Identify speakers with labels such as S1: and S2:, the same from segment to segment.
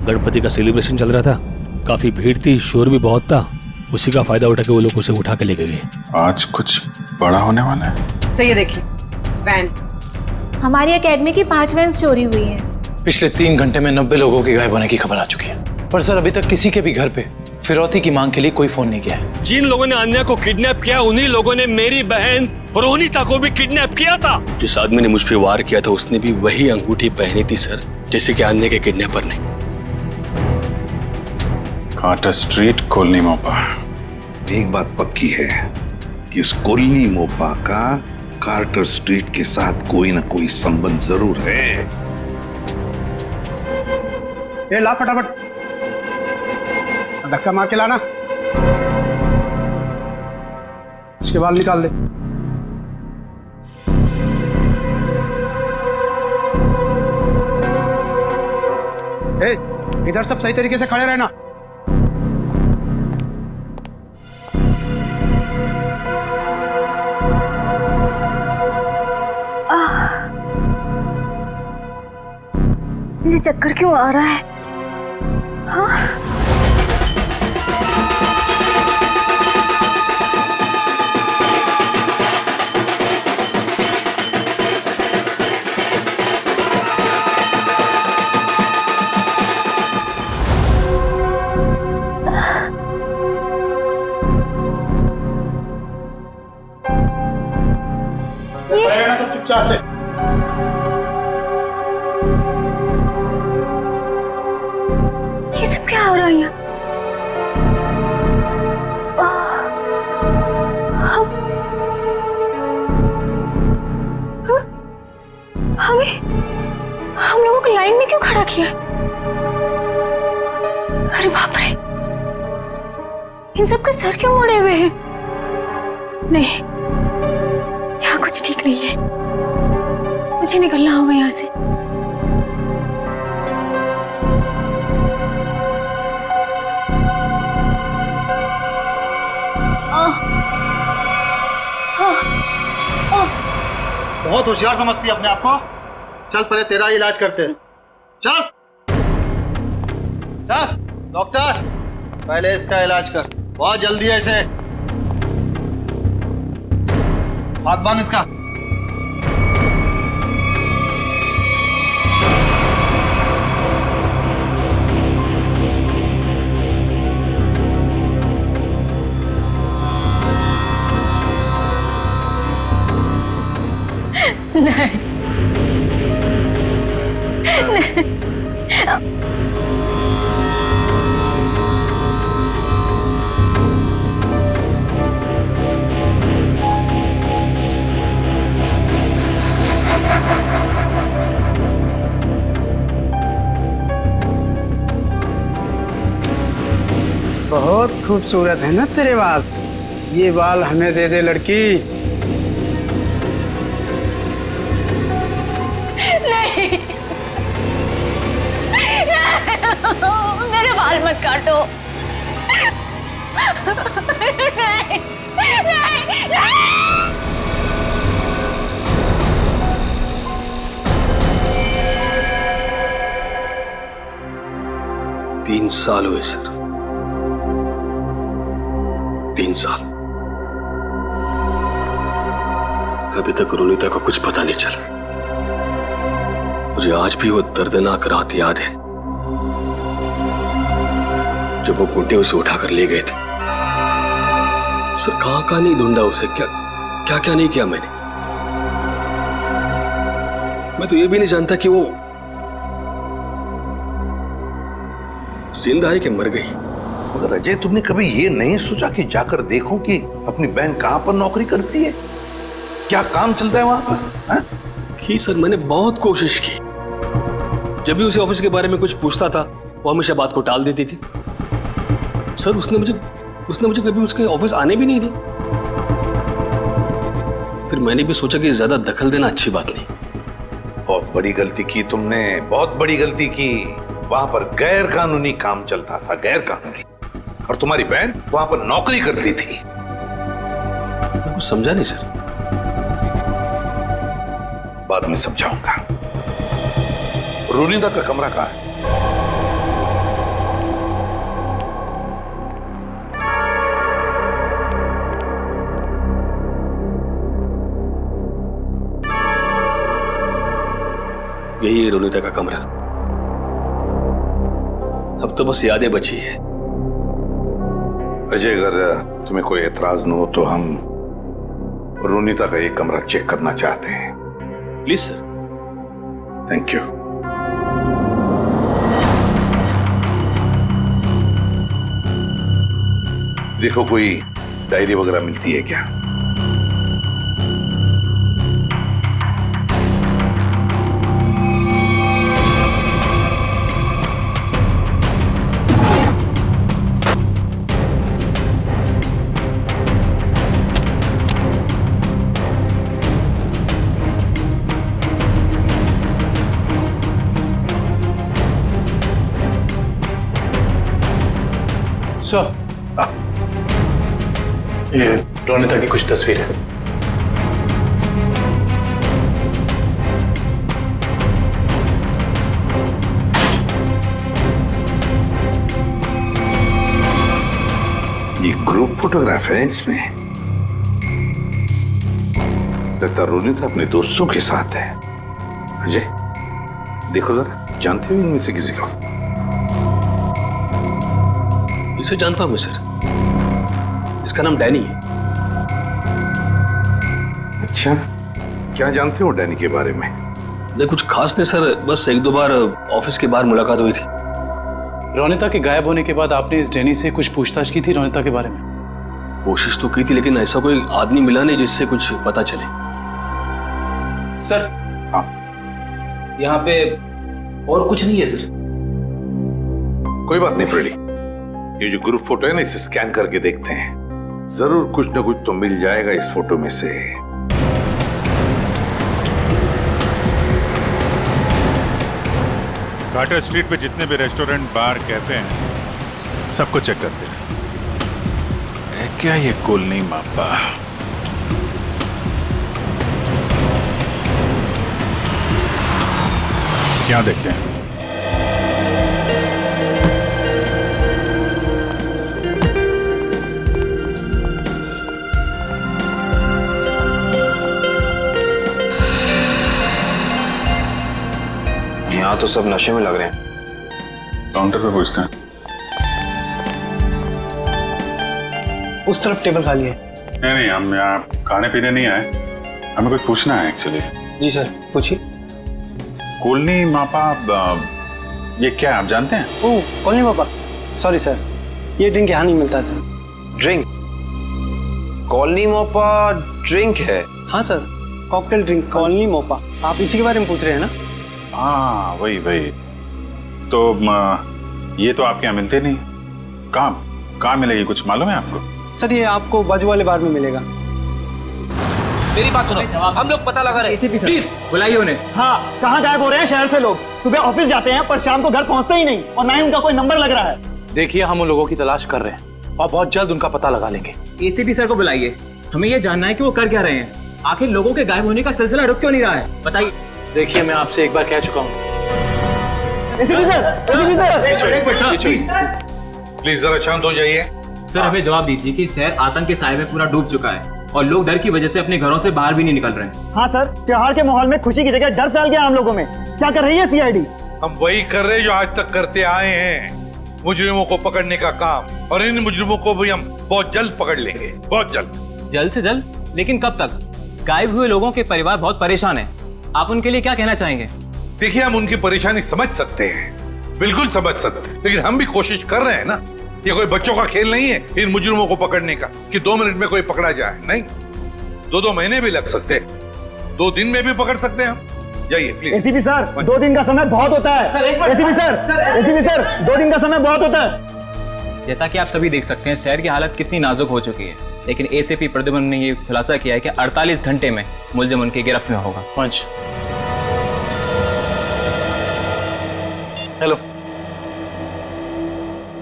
S1: गणपति का सेलिब्रेशन चल रहा था, काफी भीड़ थी, शोर भी बहुत था। उसी का फायदा उठा के वो लोग उसे उठा के लेके गए।
S2: आज कुछ बड़ा होने वाला है।
S3: सही है, देखिए वैन।
S4: हमारी एकेडमी की 5 वैन चोरी हुई है।
S5: पिछले 3 घंटे में 90 लोगों के गायब होने की खबर आ चुकी है, पर सर अभी तक किसी के भी घर पे फिरौती की मांग के लिए कोई फोन नहीं किया है।
S1: जिन लोगों ने अन्या को किडनैप किया, उन्हीं लोगों ने मेरी बहन रोनिता को भी किडनैप किया था। जिस आदमी ने मुझ पे वार किया था, उसने भी वही अंगूठी पहनी थी सर, जैसे कि अन्या के किडनैपर ने।
S2: Carter street, colony Mopa.
S6: एक बात पक्की है कि इस कोलनी मोपा का कार्टर स्ट्रीट के साथ कोई ना कोई संबंध जरूर है।
S7: ए ला फटाफट, धक्का मार के लाना। इसके बाल निकाल दे। ए, इधर सब सही तरीके से खड़े रहना।
S4: मुझे चक्कर क्यों आ रहा है? हाँ?
S7: सब चुपचाप से।
S4: ये सब क्या हो रहा है यहाँ? हम लोगों को लाइन में क्यों खड़ा किया? अरे बाप रे, इन सब के सर क्यों मुड़े हुए हैं? नहीं, यहाँ कुछ ठीक नहीं है। मुझे निकलना होगा यहाँ से।
S8: बहुत होशियार समझती है अपने आप को। चल पहले तेरा इलाज करते हैं। चल चल डॉक्टर, पहले इसका इलाज कर। बहुत जल्दी है इसे। हाथ बांध इसका।
S4: नहीं,
S7: बहुत खूबसूरत है ना तेरे बाल। ये बाल हमें दे दे लड़की।
S4: नहीं, मेरे बाल मत काटो। नहीं, नहीं, नहीं।
S1: 3 साल हुए सर, 3 साल। अभी तक रोनिता को कुछ पता नहीं चला। मुझे आज भी वो दर्दनाक रात याद है जब वो गुंडे उसे उठाकर ले गए थे। सर कहां कहां नहीं ढूंढा उसे, क्या क्या क्या नहीं किया मैंने। मैं तो ये भी नहीं जानता कि वो जिंदा है कि मर गई।
S6: मगर अजय, तुमने कभी ये नहीं सोचा कि जाकर देखो कि अपनी बहन कहां पर नौकरी करती है, क्या काम चलता है वहां पर? हा?
S1: की सर, मैंने बहुत कोशिश की। जब भी उसे ऑफिस के बारे में कुछ पूछता था, वो हमेशा बात को टाल देती थी। सर उसने मुझे कभी उसके ऑफिस आने भी नहीं दी। फिर मैंने भी सोचा कि ज्यादा दखल देना अच्छी बात नहीं।
S6: बहुत बड़ी गलती की तुमने, बहुत बड़ी गलती की। वहां पर गैर कानूनी काम चलता था, गैर कानूनी, और तुम्हारी बहन वहां पर नौकरी करती थी।
S1: मैं कुछ समझा नहीं सर।
S6: बाद में समझाऊंगा। रोनिता का कमरा कहाँ है?
S1: रोनिता का कमरा। अब तो बस यादें बची है।
S6: अजय, अगर तुम्हें कोई एतराज न हो तो हम रोनिता का ये कमरा चेक करना चाहते हैं।
S1: Please sir.
S6: Thank you. देखो, कोई डायरी वगैरह मिलती है क्या?
S5: सर, ये रोनिता की कुछ तस्वीर है।
S6: ये ग्रुप फोटोग्राफ है इसमें। लगता रोनिता अपने दोस्तों के साथ है। अजय, देखो जरा, जानते हो इनमें से किसी को?
S1: इसे जानता हूं मैं सर, इसका नाम डैनी है।
S6: अच्छा, क्या जानते हो डैनी के बारे में?
S1: नहीं, कुछ खास नहीं सर, बस एक दो बार ऑफिस के बाहर मुलाकात हुई थी।
S5: रोनिता के गायब होने के बाद आपने इस डैनी से कुछ पूछताछ की थी रोनिता के बारे में?
S1: कोशिश तो की थी, लेकिन ऐसा कोई आदमी मिला नहीं जिससे कुछ पता चले।
S9: सर,
S6: हाँ,
S9: यहाँ पे और कुछ नहीं है सर।
S6: कोई बात नहीं फ्रेडी, ये जो ग्रुप फोटो है ना, इसे स्कैन करके देखते हैं। जरूर कुछ ना कुछ तो मिल जाएगा इस फोटो में से।
S10: कार्टर स्ट्रीट पे जितने भी रेस्टोरेंट, बार, कैफे हैं, सबको चेक करते हैं।
S2: क्या ये कॉलोनी मापा?
S10: क्या देखते हैं?
S9: यहाँ तो सब नशे में लग रहे हैं।
S2: काउंटर पे पूछते हैं।
S7: उस तरफ टेबल खाली है।
S2: नहीं, हम यहाँ खाने पीने नहीं आए, हमें कुछ पूछना है एक्चुअली।
S7: जी सर, पूछिए।
S2: कॉलोनी मापा, ये क्या आप जानते हैं?
S7: ओह, कॉलोनी पापा, सॉरी सर, ये ड्रिंक यहाँ नहीं मिलता sir.
S9: Drink? Colony Mopa drink है?
S7: हाँ sir, cocktail drink colony Mopa. आप इसी के बारे में पूछ रहे हैं ना?
S2: हाँ, वही। तो ये तो आपके यहाँ मिलते नहीं। कहाँ मिलेगी, कुछ मालूम है आपको?
S7: सर, ये आपको बाजू वाले बार में मिलेगा।
S9: मेरी बात सुनो, हम लोग पता लगा रहे हैं। प्लीज बुलाइए उन्हें।
S11: हाँ, कहाँ गायब हो रहे हैं शहर से लोग? सुबह ऑफिस जाते हैं पर शाम को घर पहुँचते ही नहीं, और ना ही उनका कोई नंबर लग रहा है।
S5: देखिए, हम उन लोगों की तलाश कर रहे हैं और बहुत जल्द उनका पता लगा लेंगे।
S11: एसीपी सर को बुलाइए, हमें ये जानना है कि वो कर क्या रहे हैं। आखिर लोगों के गायब होने का सिलसिला रुक क्यों नहीं रहा है, बताइए।
S5: देखिए, मैं आपसे एक बार कह चुका हूँ।
S6: प्लीज जरा शांत हो जाइए।
S11: सर, हमें जवाब दीजिए कि शहर आतंक के साए में पूरा डूब चुका है और लोग डर की वजह से अपने घरों से बाहर भी नहीं निकल रहे हैं।
S12: हाँ सर, त्योहार के माहौल में खुशी की जगह डर फैल गया हम लोगों में। क्या कर रही है सीआईडी?
S6: हम वही कर रहे हैं जो आज तक करते आए हैं, मुजरिमों को पकड़ने का काम। और इन मुजरिमों को भी हम बहुत जल्द पकड़ लेंगे, बहुत जल्द।
S11: जल्द से जल्द? लेकिन कब तक? गायब हुए लोगों के परिवार बहुत परेशान है, आप उनके लिए क्या कहना चाहेंगे?
S6: देखिए, हम उनकी परेशानी समझ सकते हैं, बिल्कुल समझ सकते हैं, लेकिन हम भी कोशिश कर रहे हैं ना। ये कोई बच्चों का खेल नहीं है इन मुजरिमों को पकड़ने का कि 2 मिनट में कोई पकड़ा जाए। नहीं, 2 महीने भी लग सकते हैं, 2 दिन में भी पकड़ सकते हैं हम। जाइए प्लीज।
S12: एसीपी सर, 2 दिन का समय बहुत होता है। एसीपी सर, 2 दिन का समय बहुत होता है।
S11: जैसा कि आप सभी देख सकते हैं, शहर की हालत कितनी नाजुक हो चुकी है, लेकिन एसीपी प्रद्युम्न ने ये खुलासा किया है कि 48 घंटे में मुलजिम उनकी गिरफ्त में होगा।
S5: पंच, हेलो।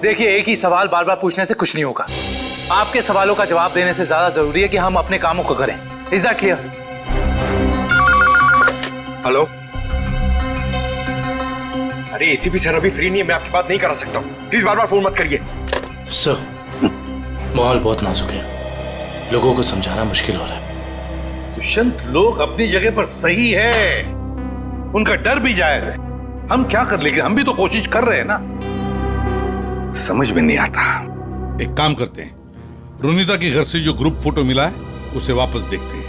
S5: देखिए, एक ही सवाल बार बार पूछने से कुछ नहीं होगा। आपके सवालों का जवाब देने से ज्यादा जरूरी है कि हम अपने कामों को करें। Is that clear?
S6: हेलो।
S9: अरे एसीपी सर अभी फ्री नहीं है, मैं आपकी बात नहीं करा सकता हूँ। प्लीज बार बार फोन मत करिए।
S5: सर, माहौल बहुत नाजुक है, लोगों को समझाना मुश्किल हो रहा है।
S6: दुष्यंत, लोग अपनी जगह पर सही है, उनका डर भी जायज है। हम क्या कर, लेकिन हम भी तो कोशिश कर रहे हैं ना। समझ में नहीं आता। एक काम करते हैं, रुनीता के घर से जो ग्रुप फोटो मिला है उसे वापस देखते हैं।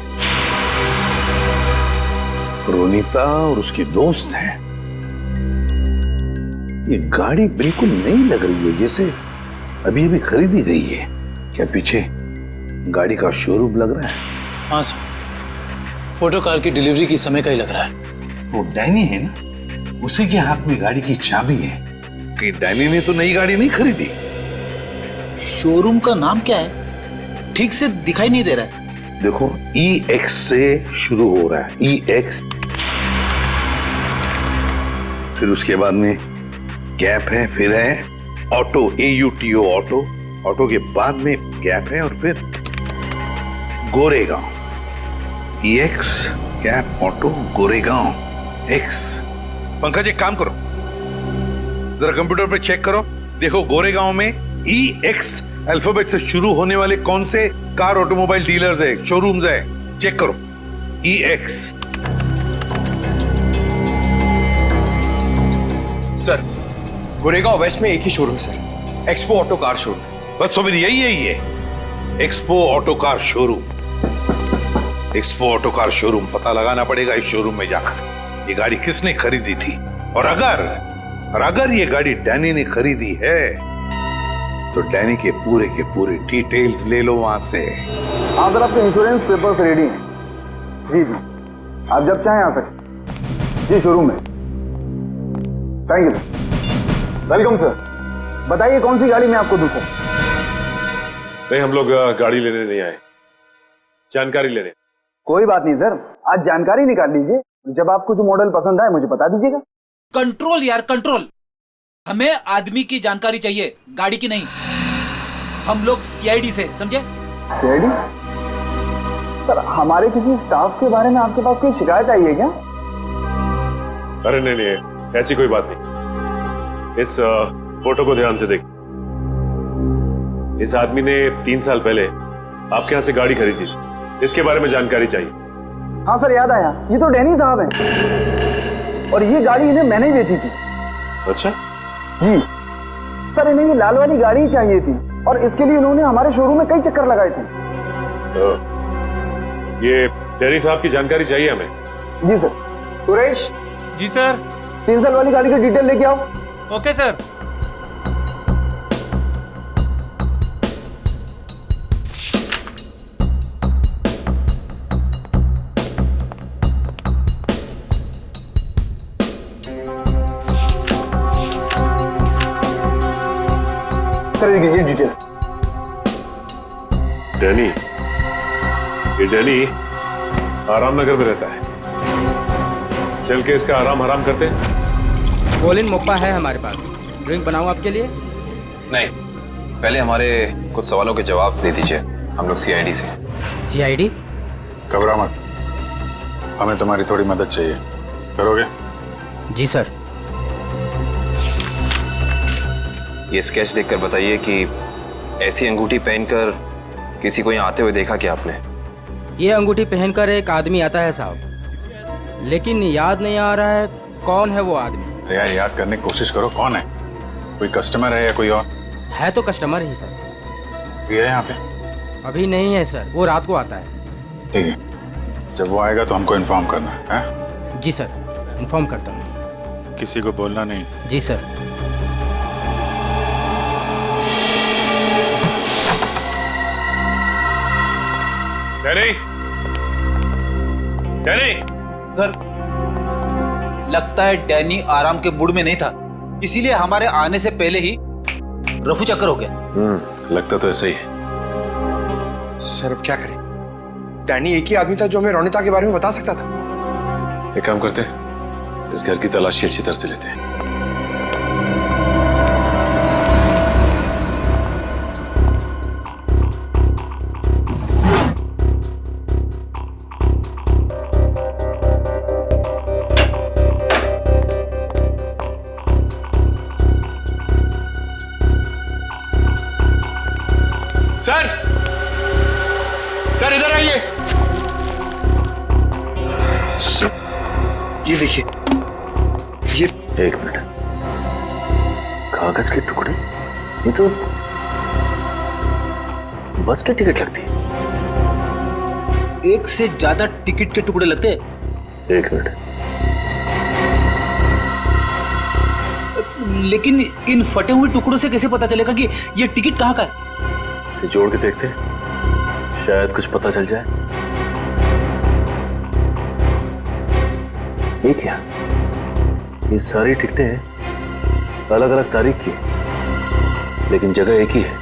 S13: रुनीता और उसकी दोस्त हैं। ये गाड़ी बिल्कुल नई लग रही है, जैसे अभी अभी खरीदी गई है। क्या पीछे गाड़ी का शोरूम लग रहा है?
S5: हाँ सर, फोटो कार की डिलीवरी की समय का ही लग रहा है।
S13: वो डैनी है ना, उसी के हाथ में गाड़ी की चाबी है।
S6: कि डैनी ने तो नई गाड़ी नहीं खरीदी।
S8: शोरूम का नाम क्या है? ठीक से दिखाई नहीं दे रहा है।
S13: देखो, EX से शुरू हो रहा है, EX। फिर उसके बाद में गैप है, फिर है ऑटो, AUTO ऑटो। ऑटो के बाद में गैप है और फिर Goregaon. EX gap auto Goregaon X।
S6: Pankaj एक काम करो, जरा कंप्यूटर पे चेक करो, देखो गोरेगांव में EX अल्फाबेट से शुरू होने वाले कौन से कार ऑटोमोबाइल डीलर्स है, शोरूम्स है, चेक करो। EX।
S9: सर, गोरेगांव वेस्ट में एक ही showroom sir, Expo auto car showroom.
S6: बस तो फिर यही है, ये Expo auto car showroom. Expo auto car showroom पता लगाना पड़ेगा इस शोरूम में जाकर, ये गाड़ी किसने खरीदी थी। और अगर ये गाड़ी डैनी ने खरीदी है तो डैनी के पूरे डिटेल्स ले लो वहां से।
S12: हाँ सर, आपके इंश्योरेंस पेपर्स रेडी हैं। जी जी, आप जब चाहें आ सकते। जी, शोरूम में। Thank you sir. Welcome sir. बताइए कौन सी गाड़ी में आपको दूं सर?
S10: नहीं, हम लोग गाड़ी लेने नहीं आए, जानकारी लेने।
S12: कोई बात नहीं सर, आज जानकारी निकाल लीजिए। जब आपको जो मॉडल पसंद आए मुझे बता दीजिएगा।
S9: कंट्रोल यार, कंट्रोल। हमें आदमी की जानकारी चाहिए, गाड़ी की नहीं। हम लोग CID से, समझे?
S12: CID? सर, हमारे किसी स्टाफ के बारे में आपके पास कोई शिकायत आई है क्या?
S10: अरे नहीं, ऐसी कोई बात नहीं। इस फोटो को ध्यान से देखिए। इस आदमी ने 3 साल पहले आपके यहाँ से गाड़ी खरीदी थी, इसके बारे में जानकारी चाहिए।
S12: हाँ सर, याद आया, ये तो डैनी साहब हैं और ये गाड़ी इन्हें मैंने ही बेची थी।
S10: अच्छा
S12: जी सर, इन्हें ये लाल वाली गाड़ी ही चाहिए थी और इसके लिए इन्होंने हमारे शोरूम में कई चक्कर लगाए थे।
S10: तो ये डैनी साहब की जानकारी चाहिए हमें।
S12: जी सर। सुरेश।
S9: जी सर।
S12: 3 साल वाली गाड़ी का डिटेल लेके आओ।
S9: Okay sir.
S12: ये डिटेल्स।
S10: डैनी आराम नगर में रहता है। चल के इसका आराम हराम करते हैं।
S7: कोलिन मोप्पा है हमारे पास, ड्रिंक बनाऊं आपके लिए?
S11: नहीं, पहले हमारे कुछ सवालों के जवाब दे दीजिए। हम लोग CID से।
S7: CID?
S2: घबरा मत, हमें तुम्हारी थोड़ी मदद चाहिए, करोगे?
S7: जी सर।
S11: ये स्केच देखकर बताइए कि ऐसी अंगूठी पहनकर किसी को यहाँ आते हुए देखा क्या आपने?
S7: ये अंगूठी पहनकर एक आदमी आता है साहब, लेकिन याद नहीं आ रहा है कौन है वो आदमी।
S2: यार याद करने की कोशिश करो, कौन है? कोई कस्टमर है या कोई और?
S7: है तो कस्टमर ही सर।
S2: ये है यहाँ पे?
S7: अभी नहीं है सर, वो रात को आता है।
S2: ठीक है, जब वो आएगा तो हमको इन्फॉर्म करना है।
S7: जी सर, इन्फॉर्म करता हूँ।
S10: किसी को बोलना नहीं।
S7: जी सर।
S10: डैनी
S8: सर, लगता है डैनी आराम के मूड में नहीं था, इसीलिए हमारे आने से पहले ही रफू चक्कर हो गया।
S10: लगता तो ऐसा ही है।
S9: सर अब क्या करें? डैनी एक ही आदमी था जो हमें रोनिता के बारे में बता सकता था।
S10: एक काम करते हैं, इस घर की तलाशी अच्छी तरह से लेते हैं।
S9: सर इधर आइए।
S8: ये देखिए,
S10: एक मिनट, कागज के टुकड़े? ये तो बस की टिकट लगती है।
S8: एक से ज्यादा टिकट के टुकड़े लगते हैं।
S10: एक मिनट,
S8: लेकिन इन फटे हुए टुकड़ों से कैसे पता चलेगा कि ये टिकट कहाँ का है?
S10: इसे जोड़ के देखते, शायद कुछ पता चल जाए। ये क्या? ये सारी टिकटें अलग अलग तारीख की, लेकिन जगह एक ही है,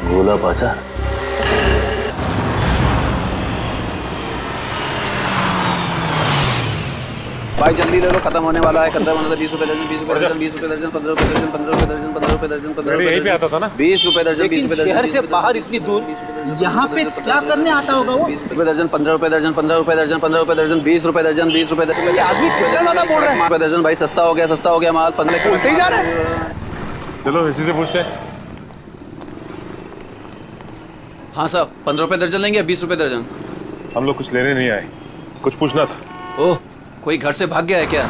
S10: गोला बाजार।
S8: भाई जल्दी ले लो, खत्म होने वाला है। 15 15 20 रुपए दर्जन, 20 रुपए दर्जन, 20 रुपए दर्जन, 15 रुपए दर्जन, 15 रुपए दर्जन, 15 रुपए दर्जन, 15 रुपए
S10: यहीं पे आता था ना?
S8: 20 रुपए दर्जन, 20 रुपए दर्जन।
S9: शहर से बाहर इतनी दूर यहाँ पे क्या करने आता होगा वो?
S8: 20 रुपए दर्जन, 15 रुपए दर्जन, 15 रुपए दर्जन, 15 रुपए दर्जन, 20 रुपए दर्जन, 20 रुपए दर्जन।
S9: ये आदमी कितना ज्यादा बोल रहा है।
S8: रुपए दर्जन भाई, सस्ता हो गया माल। 15
S9: बोलते ही जा रहा है।
S10: चलो इसी से पूछते हैं।
S8: हाँ साहब, 15 रुपए दर्जन लेंगे या 20 रुपए दर्जन?
S10: हम लोग कुछ लेने नहीं आए, कुछ पूछना था।
S8: ओह, कोई घर से भाग गया है क्या?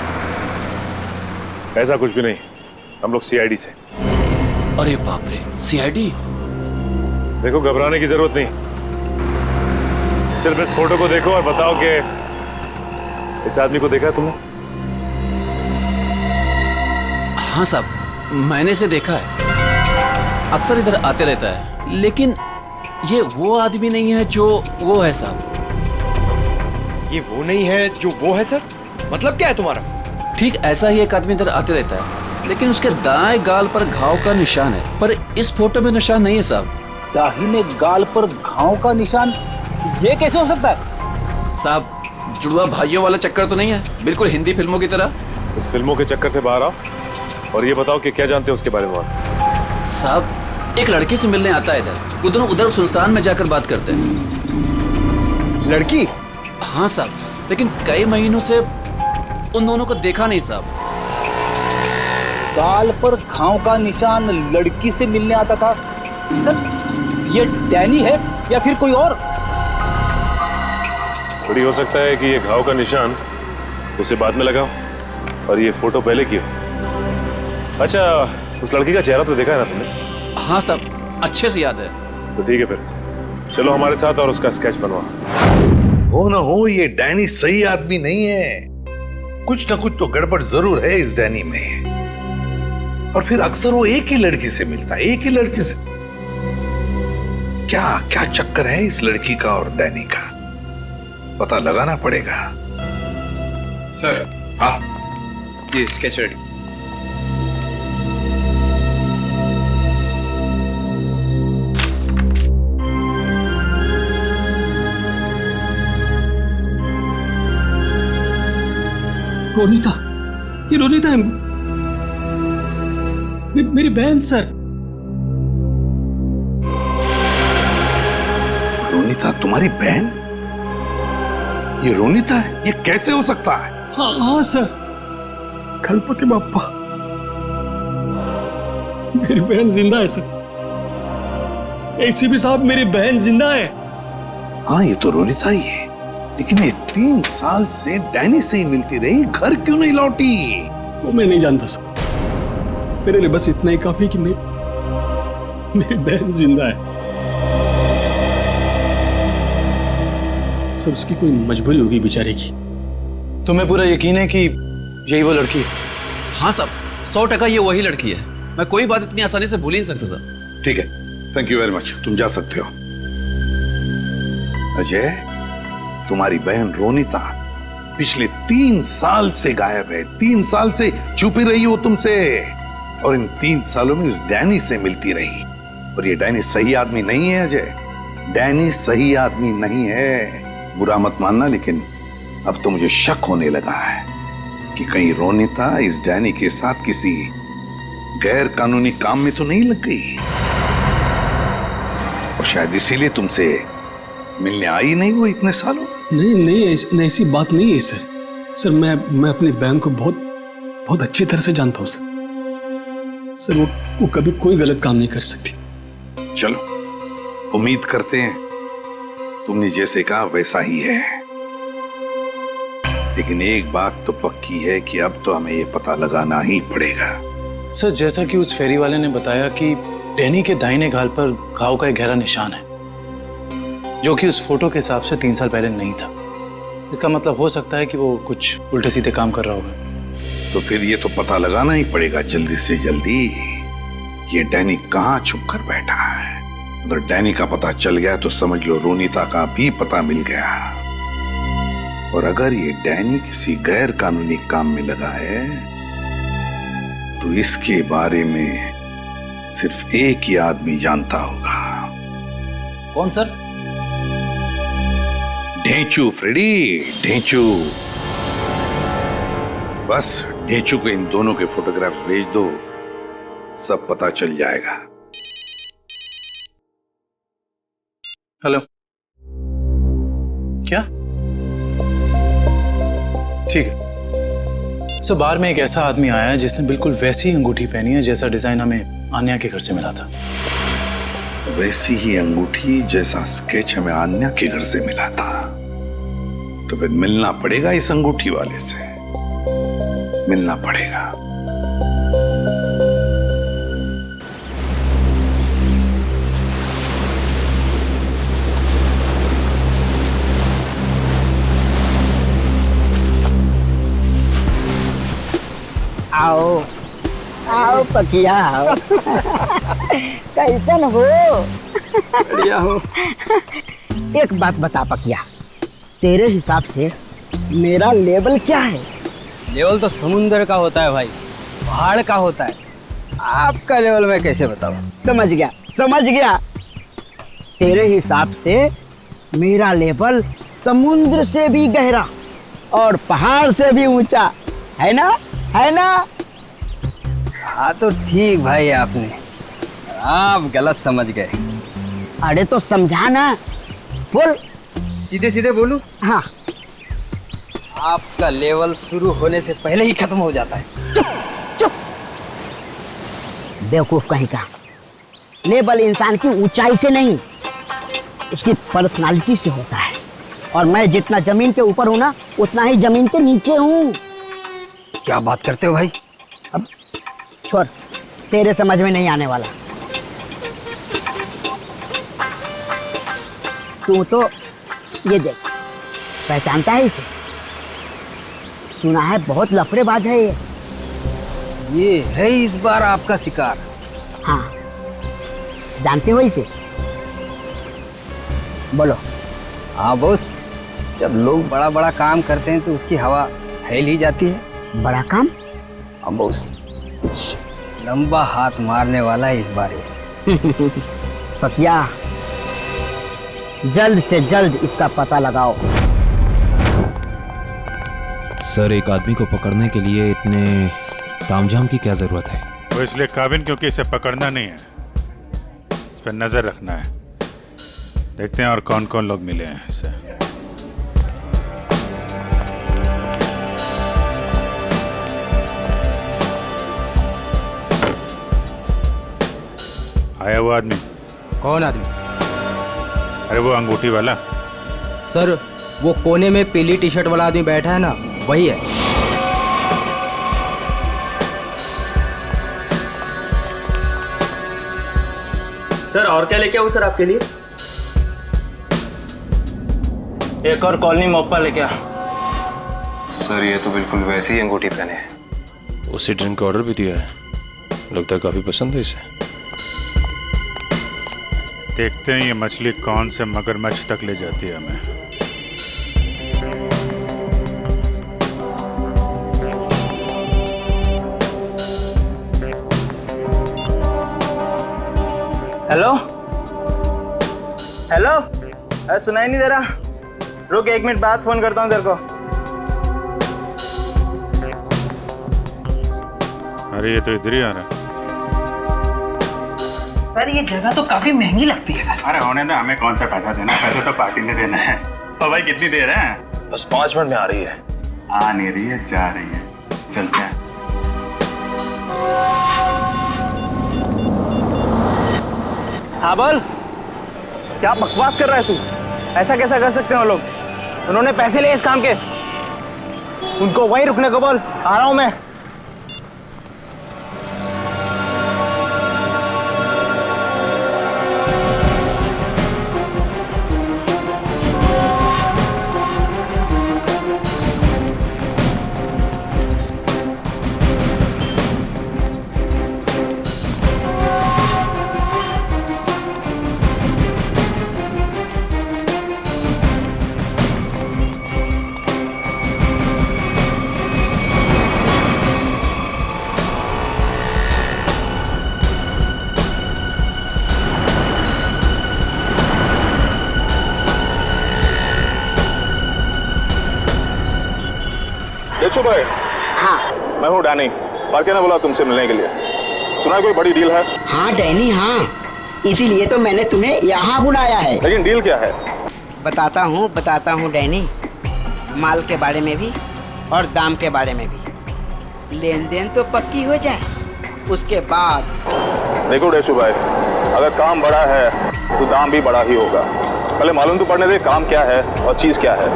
S10: ऐसा कुछ भी नहीं, हम लोग सीआईडी से।
S8: अरे बाप रे, सीआईडी?
S10: देखो घबराने की जरूरत नहीं, सिर्फ इस फोटो को देखो और बताओ कि इस आदमी को देखा है तुमने?
S8: हाँ साहब, मैंने इसे देखा है, अक्सर इधर आते रहता है, लेकिन ये वो आदमी नहीं है जो वो है साहब।
S14: ये वो नहीं है जो वो है सर? मतलब क्या है तुम्हारा?
S8: ठीक ऐसा ही एक आदमी इधर आते रहता है, लेकिन उसके दाएं गाल पर घाव का निशान है, पर इस फोटो में निशान नहीं है साहब।
S9: दाहिने गाल पर घाव का निशान? ये कैसे हो सकता है
S8: साहब? जुड़वा भाइयों वाला चक्कर तो नहीं है? बिल्कुल हिंदी फिल्मों की तरह।
S10: इस फिल्मों के चक्कर से बाहर आओ और ये बताओ कि क्या जानते हो उसके बारे में आप?
S8: साहब, एक लड़की से मिलने आता है इधर, वो दोनों उधर सुनसान में जाकर बात करते हैं।
S14: लड़की?
S8: हाँ साहब, लेकिन कई महीनों से उन दोनों को देखा नहीं साहब।
S9: गाल पर घाव का निशान, लड़की से मिलने आता था सर। ये डैनी है या फिर कोई और?
S10: थोड़ी हो सकता है कि ये घाव का निशान उसे बाद में लगा और ये फोटो पहले की हो। अच्छा, उस लड़की का चेहरा तो देखा है ना तुमने?
S8: हाँ साहब, अच्छे से याद है।
S10: तो ठीक है फिर, चलो हमारे साथ और उसका स्केच बनवा।
S6: हो ना हो, ये डैनी सही आदमी नहीं है। कुछ ना कुछ तो गड़बड़ जरूर है इस डैनी में। और फिर अक्सर वो एक ही लड़की से मिलता है, एक ही लड़की से। क्या क्या चक्कर है इस लड़की का और डैनी का, पता लगाना पड़ेगा।
S14: सर, हाँ, ये स्केच रेडी।
S1: रोनीता, ये रोनीता है, मेरी बहन सर।
S6: रोनीता तुम्हारी बहन? ये रोनीता है? ये कैसे हो सकता है?
S1: हाँ सर, गणपति बाप्पा, मेरी बहन जिंदा है सर। एसीपी साहब, मेरी बहन जिंदा है।
S6: हाँ, ये तो रोनीता ही है, लेकिन ये 3 साल से डैनी से ही मिलती रही, घर क्यों नहीं लौटी?
S1: वो मैं नहीं जानता सर, मेरे लिए बस इतना ही काफी कि मेरी बहन जिंदा है सर। उसकी कोई मजबूरी होगी बेचारे की।
S5: तुम्हें पूरा यकीन है कि यही वो लड़की है?
S8: हाँ साहब, 100% ये वही लड़की है। मैं कोई बात इतनी आसानी से भूल ही नहीं सकता सर।
S6: ठीक है, थैंक यू वेरी मच, तुम जा सकते हो। अजय, तुम्हारी बहन रोनीता पिछले 3 साल से गायब है। 3 साल से छुपी रही हो तुमसे, और इन 3 सालों में उस डैनी से मिलती रही। और ये डैनी सही आदमी नहीं है अजय, डैनी सही आदमी नहीं है। बुरा मत मानना, लेकिन अब तो मुझे शक होने लगा है कि कहीं रोनीता इस डैनी के साथ किसी गैर कानूनी काम में तो नहीं लग गई, और शायद इसीलिए तुमसे मिलने आई नहीं वो इतने सालों।
S1: नहीं, ऐसी बात नहीं है सर। सर, मैं अपनी बहन को बहुत अच्छी तरह से जानता हूँ सर। सर, वो कभी कोई गलत काम नहीं कर सकती।
S6: चलो, उम्मीद करते हैं तुमने जैसे कहा वैसा ही है।
S13: लेकिन एक बात तो पक्की है कि अब तो हमें ये पता लगाना ही पड़ेगा।
S5: सर, जैसा कि उस फेरी वाले ने बताया कि डैनी के दाहिने गाल पर घाव का एक गहरा निशान है, जो कि उस फोटो के हिसाब से 3 साल पहले नहीं था। इसका मतलब हो सकता है कि वो कुछ उल्टे सीधे काम कर रहा होगा।
S13: तो फिर ये तो पता लगाना ही पड़ेगा जल्दी से जल्दी, ये डैनी कहाँ छुप कर बैठा है। अगर डैनी का पता चल गया तो समझ लो रोनीता का भी पता मिल गया। और अगर ये डैनी किसी गैर कानूनी काम में लगा है तो इसके बारे में सिर्फ एक ही आदमी जानता होगा।
S9: कौन सर?
S13: ढेंचू फ्रेडी, ढेंचू। बस ढेंचू को इन दोनों के फोटोग्राफ्स भेज दो, सब पता चल जाएगा।
S5: हेलो, क्या? ठीक है सर, बार में एक ऐसा आदमी आया है जिसने बिल्कुल वैसी अंगूठी पहनी है जैसा डिजाइन हमें आन्या के घर से मिला था।
S13: वैसी ही अंगूठी जैसा स्केच हमें आन्या के घर से मिला था। तो फिर मिलना पड़ेगा इस अंगूठी वाले से, मिलना पड़ेगा।
S15: आओ आओ पकिया आओ। कैसन हो? बढ़िया हो। एक बात बता पकिया, तेरे हिसाब से मेरा लेवल क्या है?
S7: लेवल तो समुंदर का होता है भाई, पहाड़ का होता है। आपका लेवल मैं कैसे बताऊं?
S15: समझ गया समझ गया। तेरे हिसाब से मेरा लेवल समुद्र से भी गहरा और पहाड़ से भी ऊंचा है ना, है ना?
S7: हाँ तो ठीक भाई, आपने आप गलत समझ गए।
S15: अरे तो समझा ना, बोल।
S7: सीधे सीधे बोलूं?
S15: हाँ।
S7: आपका लेवल शुरू होने से पहले ही खत्म हो जाता है।
S15: चुप चुप, बेवकूफ कहीं का। लेवल इंसान की ऊंचाई से नहीं, उसकी पर्सनालिटी से होता है। और मैं जितना जमीन के ऊपर हूं ना, उतना ही जमीन के नीचे हूं।
S7: क्या बात करते हो भाई?
S15: अब छोड़, तेरे समझ में नहीं आने वाला। तू तो ये देख, पहचानता है इसे? सुना है बहुत लफड़ेबाज है
S7: ये है इस बार आपका शिकार।
S15: हाँ, जानते हो इसे? बोलो।
S7: हाँ बॉस, जब लोग बड़ा बड़ा काम करते हैं तो उसकी हवा फैल ही जाती है।
S15: बड़ा काम?
S7: हाँ बॉस, कुछ लंबा हाथ मारने वाला है इस बार ये।
S15: पकिया, जल्द से जल्द इसका पता लगाओ।
S16: सर, एक आदमी को पकड़ने के लिए इतने तामझाम की क्या जरूरत है?
S2: वो इसलिए काबिन क्योंकि इसे पकड़ना नहीं है, इस पर नजर रखना है। देखते हैं और कौन कौन लोग मिले हैं इसे। आया वो आदमी?
S7: कौन आदमी?
S2: अरे वो अंगूठी वाला।
S7: सर, वो कोने में पीली टी शर्ट वाला आदमी बैठा है ना, वही है।
S17: सर, और क्या लेके आऊं सर आपके लिए?
S5: एक और कॉलोनी मोप्पा लेके आ।
S11: सर, ये तो बिल्कुल वैसी ही अंगूठी पहने है।
S10: उसी ड्रिंक का ऑर्डर भी दिया है, लगता है काफी पसंद है इसे।
S2: देखते हैं ये मछली कौन से मगरमच्छ तक ले जाती है हमें।
S17: हेलो हेलो, अरे सुनाई नहीं दे रहा? रुक, 1 मिनट बाद फोन करता हूँ तेरे को।
S2: अरे ये तो इधर ही आ रहा है।
S17: सर, ये जगह तो काफी महंगी लगती है सर।
S2: अरे होने दे, हमें कौन सा पैसा देना है, पैसा तो पार्टी ने देना है। और भाई कितनी देर है?
S5: बस 5 मिनट में आ रही है।
S2: आ नहीं रही है, जा रही है। चलते हैं।
S17: हाँ बोल, क्या बकवास कर रहा है तू? ऐसा कैसा कर सकते हैं वो लोग? उन्होंने पैसे लिए इस काम के। उनको वहीं रुकने को बोल, आ रहा हूं मैं।
S2: देखो भाई,
S15: हाँ
S2: मैं हूँ डैनी। पार्के ने बोला तुमसे मिलने के लिए। सुना है कोई बड़ी डील है?
S15: हाँ डैनी, हाँ इसीलिए तो मैंने तुम्हें यहाँ बुलाया है।
S2: लेकिन डील क्या है?
S15: बताता हूँ डैनी। माल के बारे में भी और दाम के बारे में भी। लेन देन तो पक्की हो जाए, उसके बाद।
S2: देखो डेशु भाई, अगर काम बड़ा है तो दाम भी बड़ा ही होगा। पहले मालूम तो पड़ने दे काम क्या है और चीज क्या है।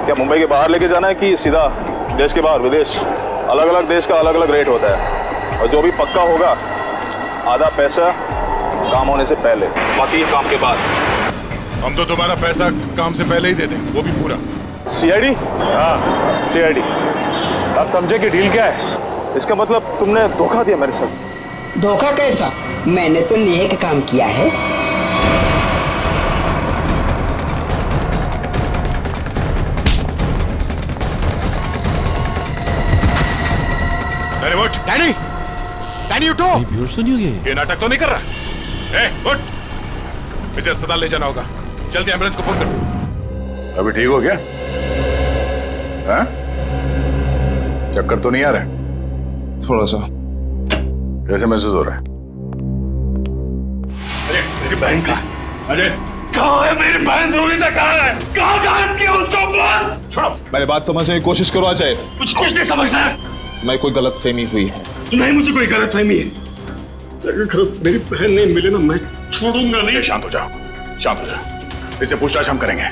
S2: क्या मुंबई के बाहर लेके जाना है कि सीधा देश के बाहर? विदेश अलग अलग देश का अलग अलग रेट होता है, और जो भी पक्का होगा आधा पैसा काम होने से पहले, बाकी काम के बाद।
S6: हम तो तुम्हारा पैसा काम से पहले ही दे दें, वो भी पूरा।
S2: सीआईडी? हाँ सीआईडी। आप समझे कि डील क्या है? इसका मतलब तुमने धोखा दिया मेरे साथ।
S15: धोखा कैसा? मैंने तो नेक काम किया है।
S6: अरे उठ डैनी, डैनी उठो।
S16: बेहोश तो नहीं हो गया?
S6: ये नाटक तो नहीं कर रहा? उठ, इसे अस्पताल ले जाना होगा। जल्दी एम्बुलेंस को फोन कर।
S2: अभी ठीक हो गया? हाँ? चक्कर तो नहीं आ रहा?
S13: थोड़ा सा।
S2: कैसे महसूस हो रहा है?
S1: अरे मेरी बहन कहाँ है? अरे कहाँ है मेरी बहन? रोनिता कहाँ है? कहाँ गायब किया उसको? बोल। छोड़ो।
S13: मेरी बात समझने की कोशिश करो अजय।
S1: मुझे कुछ नहीं समझना है।
S13: मैं कोई गलत फहमी हुई है।
S1: नहीं, मुझे कोई गलत फहमी है। अगर मेरी बहन नहीं मिले ना, मैं छोड़ूंगा नहीं।
S2: शांत हो जाओ, शांत हो जाओ। इससे पूछताछ हम करेंगे।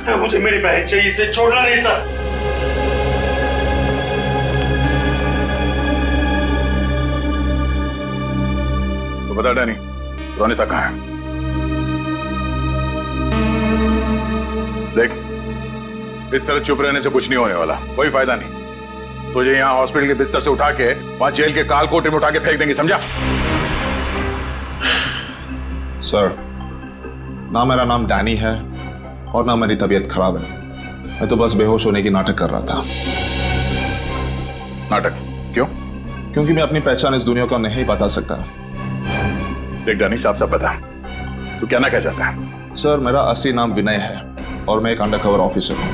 S1: सर मुझे मेरी बहन चाहिए, इसे छोड़ना नहीं सर।
S2: तो बता डैनी, रोनिता कहाँ है? देख, इस तरह चुप रहने से कुछ नहीं होने वाला, कोई फायदा नहीं। तुझे यहाँ हॉस्पिटल के बिस्तर से उठा के वहां जेल के काल कोठरी में उठा के फेंक देंगे, समझा?
S13: सर, ना मेरा नाम डैनी है और ना मेरी तबीयत खराब है। मैं तो बस बेहोश होने की नाटक कर रहा था।
S2: नाटक? क्यों?
S13: क्योंकि मैं अपनी पहचान इस दुनिया को नहीं बता सकता।
S2: देख डैनी, साफ साफ बता, तू क्या ना कह चाहता है?
S13: सर, मेरा असली नाम विनय है और मैं एक अंडरकवर ऑफिसर हूँ।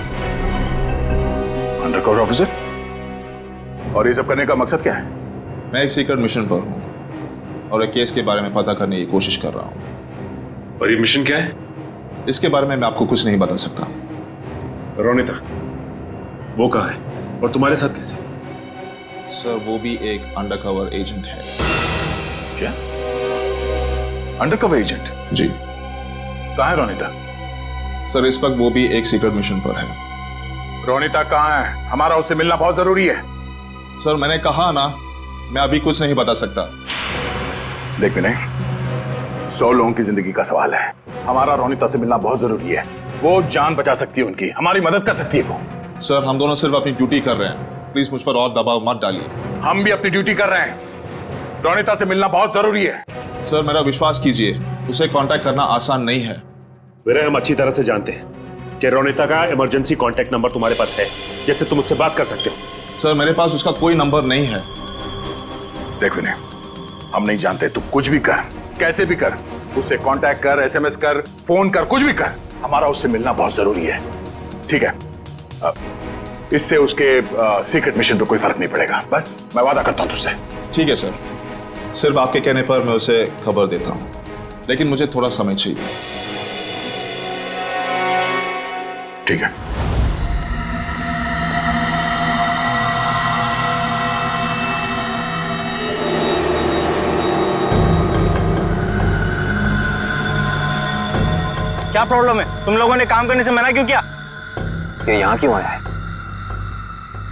S2: Undercover officer? और ये सब करने का मकसद क्या है?
S13: मैं एक सीक्रेट मिशन पर हूँ और एक केस के बारे में पता करने की कोशिश कर रहा हूँ।
S10: और ये मिशन क्या है?
S13: इसके बारे में मैं आपको कुछ नहीं बता सकता।
S10: रोनिता वो कहाँ है और तुम्हारे साथ कैसे?
S13: सर, वो भी एक अंडरकवर एजेंट है।
S2: क्या? Undercover agent?
S13: जी।
S2: कहाँ है रोनिता?
S13: सर, इस वक्त वो भी एक सीक्रेट मिशन पर है।
S2: रोनिता कहाँ है? हमारा उससे मिलना बहुत जरूरी है।
S13: सर, मैंने कहा ना, मैं अभी कुछ नहीं बता सकता।
S2: देख विनय, 100 लोगों की जिंदगी का सवाल है। हमारा रोनिता से मिलना बहुत जरूरी है। वो जान बचा सकती है उनकी, हमारी मदद कर सकती है वो।
S13: सर, हम दोनों सिर्फ अपनी ड्यूटी कर रहे हैं। प्लीज मुझ पर और दबाव मत डालिए।
S2: हम भी अपनी ड्यूटी कर रहे हैं। रोनिता से मिलना बहुत जरूरी है।
S13: सर, मेरा विश्वास कीजिए, उसे कांटेक्ट करना आसान नहीं है।
S10: विनय, हम अच्छी तरह से जानते हैं कि रोनिता का इमरजेंसी कांटेक्ट नंबर तुम्हारे पास है, जिससे तुम उससे बात कर सकते हो।
S13: सर, मेरे पास उसका कोई नंबर नहीं है।
S2: देख विनय, हम नहीं जानते, तू कुछ भी कर, कैसे भी कर, उससे कांटेक्ट कर, एसएमएस कर, फोन कर, कुछ भी कर, हमारा उससे मिलना बहुत जरूरी है। ठीक है? इससे उसके सीक्रेट मिशन पे कोई फर्क नहीं पड़ेगा। बस मैं वादा करता हूं तुझसे।
S13: ठीक है सर, सिर्फ आपके कहने पर मैं उसे खबर देता हूं, लेकिन मुझे थोड़ा समय चाहिए।
S2: ठीक है।
S17: क्या प्रॉब्लम है? तुम लोगों ने काम करने से मना क्यों किया?
S8: ये यहाँ क्यों आया है?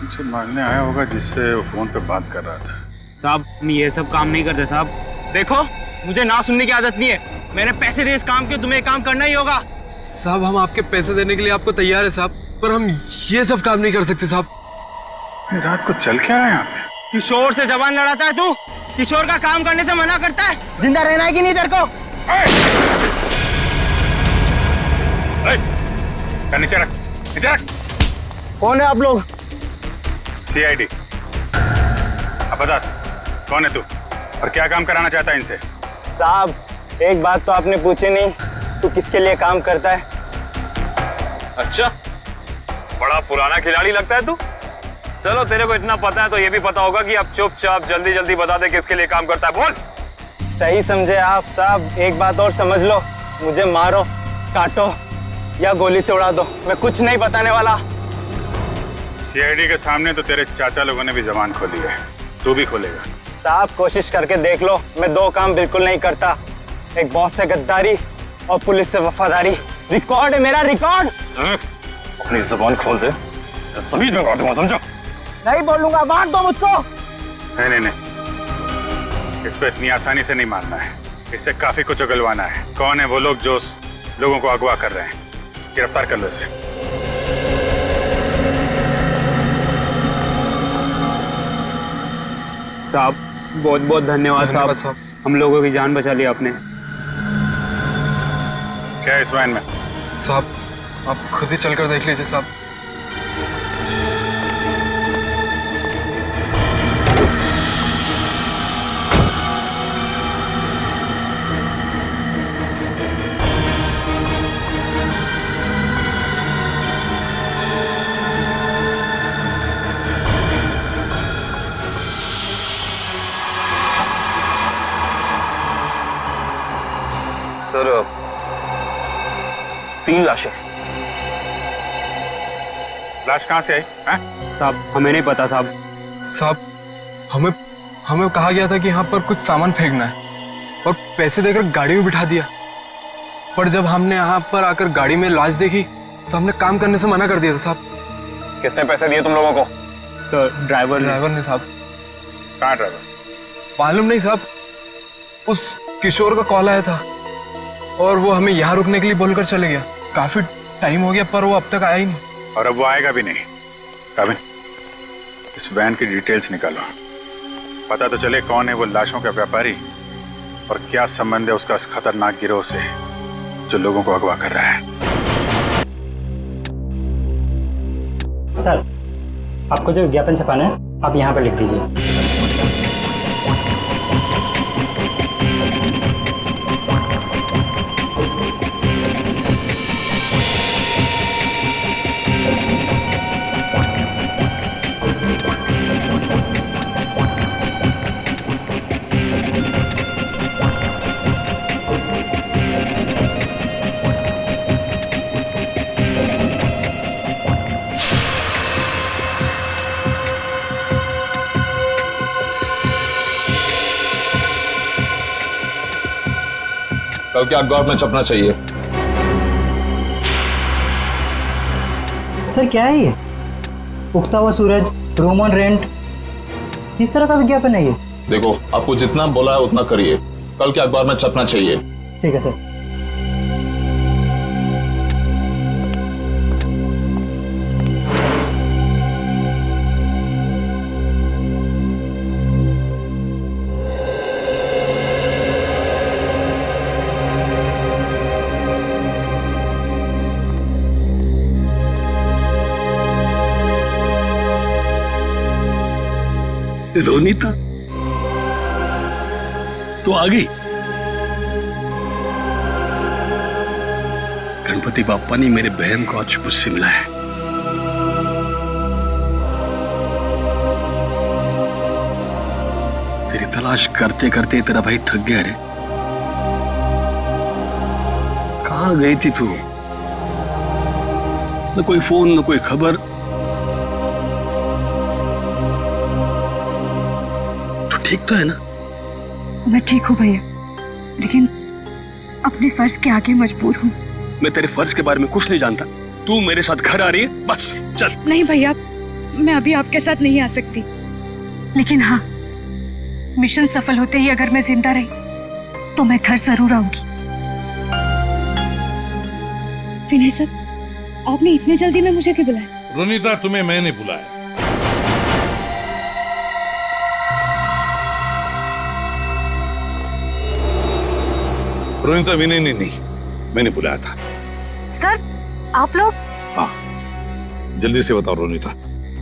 S6: मुझे मारने आया होगा जिससे वो फोन पे बात कर रहा था।
S7: साहब हम ये सब काम नहीं करते साहब। देखो मुझे ना सुनने की आदत नहीं है। मैंने पैसे दिए इस काम के, तुम्हें काम करना ही होगा।
S18: साहब हम आपके पैसे देने के लिए आपको तैयार है साहब, पर हम ये सब काम नहीं कर सकते साहब।
S6: रात को चल क्या है यहाँ पे?
S7: किशोर से जबान लड़ाता है तू। किशोर का काम करने से मना करता है। जिंदा रहना है कि नहीं तेरे को?
S6: नीचे रख, नीचे रख।
S7: कौन है आप लोग?
S6: CID। अब बता कौन है तू और क्या काम कराना चाहता है इनसे?
S17: साहब एक बात तो आपने पूछी नहीं, तू किसके लिए काम करता है?
S10: अच्छा, बड़ा पुराना खिलाड़ी लगता है तू। चलो तेरे को इतना पता है तो ये भी पता होगा कि अब चुपचाप जल्दी जल्दी बता दे किसके लिए काम करता है। बोल।
S17: सही समझे आप साहब। एक बात और समझ लो, मुझे मारो, काटो या गोली से उड़ा दो, मैं कुछ नहीं बताने वाला।
S6: CID के सामने तो तेरे चाचा लोगों ने भी जबान खोली है, तू भी खोलेगा।
S17: साहब कोशिश करके देख लो, मैं दो काम बिल्कुल नहीं करता। एक बॉस से गद्दारी और पुलिस से वफादारी। रिकॉर्ड है मेरा, रिकॉर्ड।
S10: अपनी जबान खोल दे, सभी में काट दूंगा, समझो?
S17: नहीं बोलूंगा, मार दो मुझको।
S6: नहीं, इस पे इतनी आसानी से नहीं मारना है, इससे काफी कुछ उगलवाना है। कौन है वो लोग जो लोगों को अगवा कर रहे हैं? गिरफ्तार कर लो इसे।
S7: साहब बहुत बहुत धन्यवाद साहब, हम लोगों की जान बचा ली आपने।
S6: क्या है इस वैन में?
S18: साहब आप खुद ही चलकर देख लीजिए साहब।
S10: सर 3 लाशें।
S6: लाश कहाँ से आई?
S7: साहब हमें नहीं पता साहब।
S18: साहब हमें कहा गया था कि यहाँ पर कुछ सामान फेंकना है और पैसे देकर गाड़ी में बिठा दिया, पर जब हमने यहाँ पर आकर गाड़ी में लाश देखी तो हमने काम करने से मना कर दिया था साहब।
S10: कितने पैसे दिए तुम लोगों को?
S18: सर ड्राइवर ने साहब।
S6: कहाँ ड्राइवर?
S18: मालूम नहीं साहब, उस किशोर का कॉल आया था और वो हमें यहाँ रुकने के लिए बोलकर चले गया। काफी टाइम हो गया पर वो अब तक आया ही नहीं।
S6: और अब वो आएगा भी नहीं। काबिन, इस वैन की डिटेल्स निकालो, पता तो चले कौन है वो लाशों का व्यापारी और क्या संबंध है उसका इस खतरनाक गिरोह से जो लोगों को अगवा कर रहा है।
S19: सर आपको जो विज्ञापन छपाना है आप यहाँ पर लिख दीजिए।
S2: कल के अखबार में छपना चाहिए।
S19: सर क्या है ये? उगता हुआ सूरज, रूम ऑन रेंट, किस तरह का विज्ञापन है ये?
S2: देखो आपको जितना बोला है उतना करिए, कल के अखबार में छपना चाहिए।
S19: ठीक है सर।
S1: रोनीता तो आ गई। गणपति बापा ने मेरे बहन को आज मुझसे मिलाया है। तेरी तलाश करते करते तेरा भाई थक गया रे। कहां गई थी तू? न कोई फोन न कोई खबर। ठीक तो है ना?
S20: मैं ठीक हूँ भैया, लेकिन अपने फर्ज के आगे मजबूर हूँ।
S1: मैं तेरे फर्ज के बारे में कुछ नहीं जानता। तू मेरे साथ घर आ रही है, बस चल।
S20: नहीं भैया, मैं अभी आपके साथ नहीं आ सकती, लेकिन हाँ, मिशन सफल होते ही अगर मैं जिंदा रही तो मैं घर जरूर आऊंगी। विनय सर, आपने इतने जल्दी में मुझे क्यों बुलाया?
S13: रोनिता, तुम्हें मैंने बुलाया। रोनिता, विनय ने नहीं, मैंने बुलाया था।
S20: सर, आप लोग?
S13: हाँ, जल्दी से बताओ रोनिता,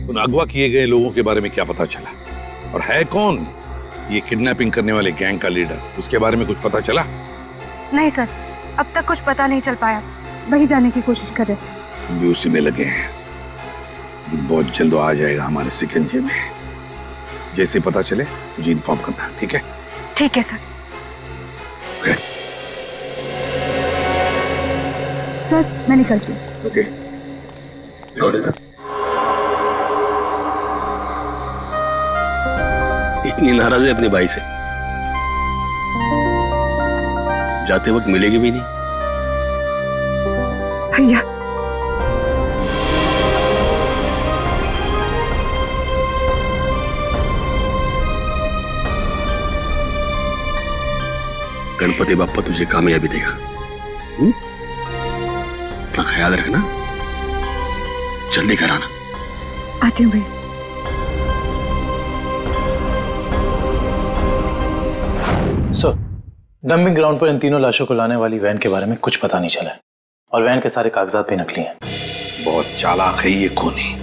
S13: उन अगवा किए गए लोगों के बारे में क्या पता चला? और है कौन ये किडनैपिंग करने वाले गैंग का लीडर? उसके बारे में कुछ पता चला?
S20: नहीं सर, अब तक कुछ पता नहीं चल पाया, वही जाने की कोशिश कर रहे थे।
S13: हम भी उसी में लगे हैं, बहुत जल्द आ जाएगा हमारे शिकंजे में। जैसे पता चले मुझे इन्फॉर्म करना, ठीक है?
S20: ठीक है सर। सर, मैं निकलती हूँ।
S13: ओके।
S1: इतनी नाराज है अपने भाई से, जाते वक्त मिलेगी भी नहीं।
S20: भैया,
S1: गणपति बाप्पा तुझे कामयाबी देगा। अपना ख्याल रखना, जल्दी घर आना।
S20: आती हूँ भैया।
S5: सर, डंपिंग ग्राउंड पर इन तीनों लाशों को लाने वाली वैन के बारे में कुछ पता नहीं चला, और वैन के सारे कागजात भी नकली हैं।
S13: बहुत चालाक है ये खूनी,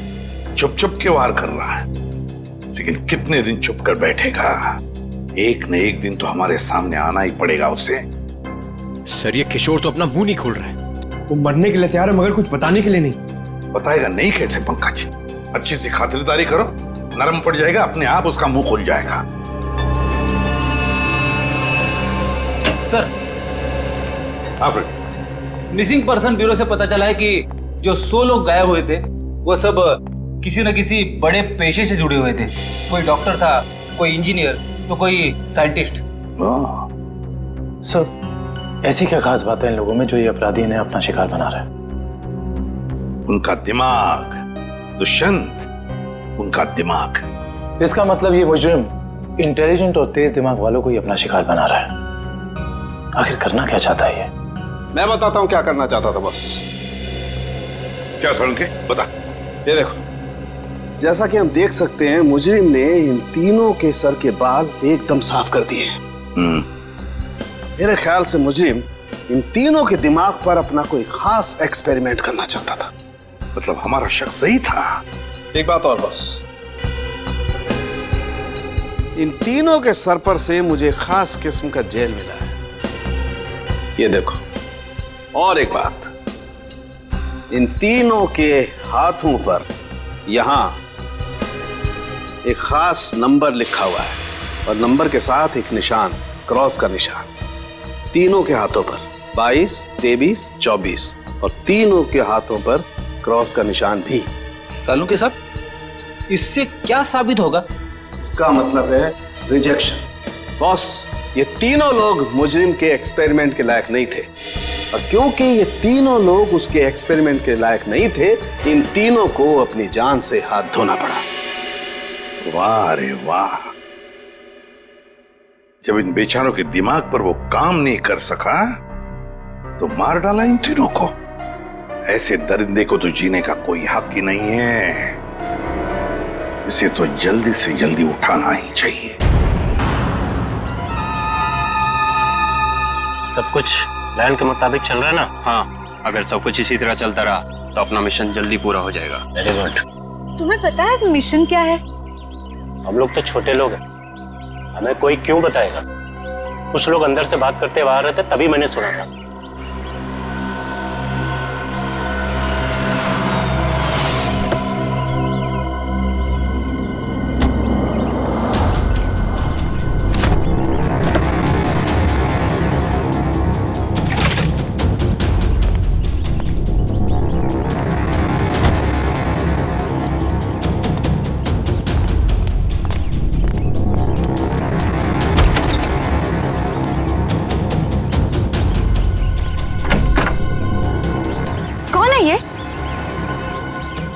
S13: चुप चुप के वार कर रहा है, लेकिन कितने दिन चुप कर बैठेगा? एक न एक दिन तो हमारे सामने आना ही पड़ेगा उसे।
S14: सर, ये किशोर तो अपना मुंह नहीं खोल रहा है। वो मरने के लिए तैयार है, मगर कुछ बताने के लिए नहीं।
S13: बताएगा नहीं कैसे पंकज? अच्छी सी खातिरदारी करो, नरम पड़ जाएगा, अपने आप उसका मुंह खुल जाएगा।
S9: सर, मिसिंग पर्सन ब्यूरो से पता चला है कि जो 100 लोग गायब हुए थे वो सब किसी न किसी बड़े पेशे से जुड़े हुए थे। कोई डॉक्टर था, कोई इंजीनियर, तो कोई साइंटिस्ट।
S5: सर, ऐसी क्या खास बात है इन लोगों में जो ये अपराधी इन्हें अपना शिकार बना रहा है?
S13: उनका दिमाग दुष्यंत, उनका दिमाग।
S5: इसका मतलब ये मुजरिम इंटेलिजेंट और तेज दिमाग वालों को ही अपना शिकार बना रहा है। आखिर करना क्या चाहता है ये?
S12: मैं बताता हूं क्या करना चाहता था। बस
S13: क्या सड़न के बता।
S12: ये देखो, जैसा कि हम देख सकते हैं, मुजरिम ने इन तीनों के सर के बाल एकदम साफ कर दिए। मेरे ख्याल से मुजरिम इन तीनों के दिमाग पर अपना कोई खास एक्सपेरिमेंट करना चाहता था।
S13: मतलब हमारा शक सही था।
S12: एक बात और बस, इन तीनों के सर पर से मुझे खास किस्म का जेल मिला है। ये देखो, और एक बात, इन तीनों के हाथों पर यहां एक खास नंबर लिखा हुआ है, और नंबर के साथ एक निशान, क्रॉस का निशान। तीनों के हाथों पर 22, 23, 24, और तीनों के हाथों पर क्रॉस का निशान भी।
S9: सालू के साहब, इससे क्या साबित होगा?
S12: इसका मतलब है रिजेक्शन। बॉस, ये तीनों लोग मुजरिम के एक्सपेरिमेंट के लायक नहीं थे, और क्योंकि ये तीनों लोग उसके एक्सपेरिमेंट के लायक नहीं थे, इन तीनों को अपनी जान से हाथ धोना पड़ा।
S13: वाह रे वाह, जब इन बेचारों के दिमाग पर वो काम नहीं कर सका तो मार डाला इन तीनों को। ऐसे दरिंदे को तो जीने का कोई हक ही नहीं है। इसे तो जल्दी से जल्दी उठाना ही चाहिए।
S21: सब कुछ प्लान के मुताबिक चल रहा है ना? हाँ, अगर सब कुछ इसी तरह चलता रहा तो अपना मिशन जल्दी पूरा हो जाएगा। Very good.
S4: तुम्हें पता है मिशन क्या है?
S21: हम लोग तो छोटे लोग हैं, हमें कोई क्यों बताएगा? कुछ लोग अंदर से बात करते हुए आ रहे थे, तभी मैंने सुना था।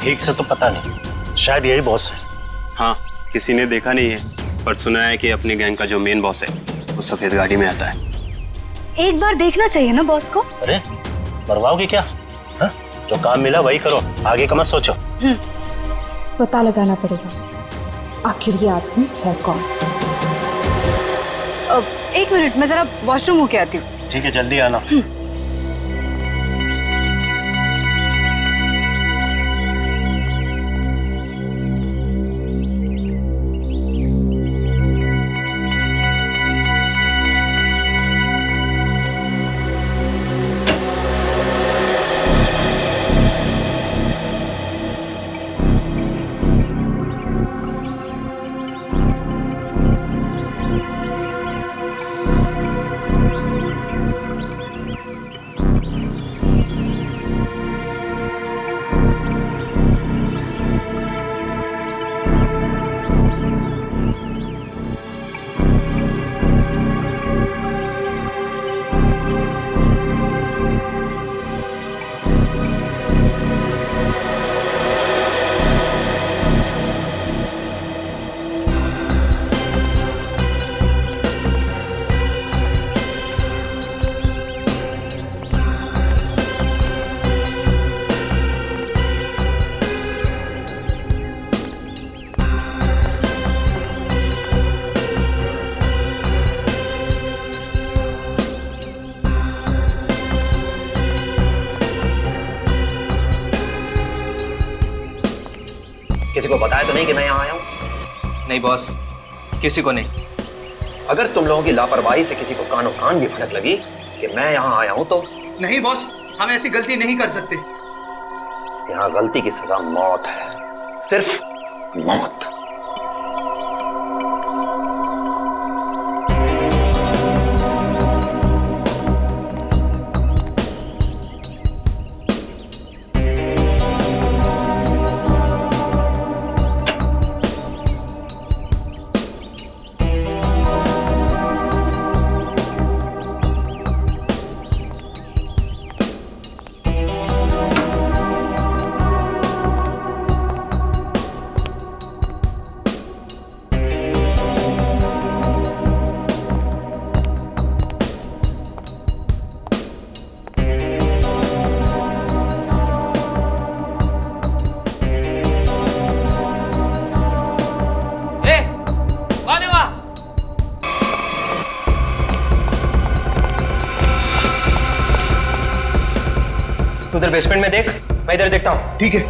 S21: ठीक से तो पता नहीं, शायद यही बॉस है।
S3: हाँ, किसी ने देखा नहीं है, पर सुना है कि अपनी गैंग का जो मेन बॉस है वो सफेद गाड़ी में आता है।
S4: एक बार देखना चाहिए ना बॉस को।
S21: अरे मरवाओगे क्या? हा? जो काम मिला वही करो, आगे का मत सोचो।
S22: पता लगाना पड़ेगा आखिर ये आदमी है कौन।
S4: एक मिनट, मैं जरा वॉशरूम होके आती हूँ।
S21: ठीक है, जल्दी आना।
S23: किसी को बताया तो नहीं कि मैं यहाँ आया हूँ?
S11: नहीं बॉस, किसी को नहीं।
S23: अगर तुम लोगों की लापरवाही से किसी को कानो कान भी भनक लगी कि मैं यहाँ आया हूँ तो?
S24: नहीं बॉस, हम ऐसी गलती नहीं कर सकते।
S23: यहाँ गलती की सजा मौत है, सिर्फ मौत।
S11: उधर बेसमेंट में देख, मैं इधर देखता हूँ।
S24: ठीक है।